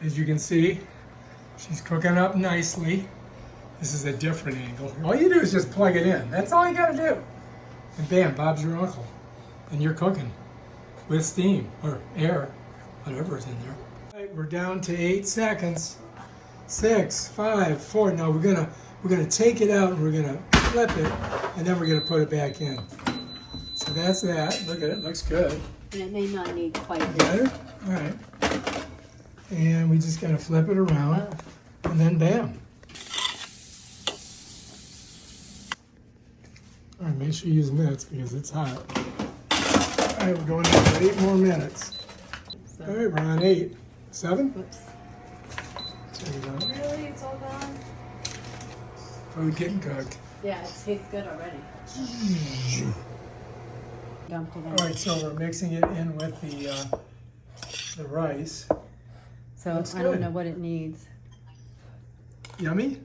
As you can see, she's cooking up nicely. This is a different angle. All you do is just plug it in. That's all you gotta do. And bam, Bob's your uncle. And you're cooking with steam or air, whatever's in there. All right, we're down to 8 seconds. 6, 5, 4. Now we're gonna take it out and we're gonna flip it, and then we're gonna put it back in. So that's that. Look at it, looks good. And it may not need quite this. Better? All right. And we just gotta flip it around, and then bam. All right, make sure you use mitts because it's hot. All right, we're going in for 8 more minutes. So, All right, we're on 8. 7? whoops. There we go. Really? It's all gone? Food getting cooked. Yeah, it tastes good already. Dumped it in. All right, so we're mixing it in with the rice. So Looks I don't good. know what it needs. Yummy?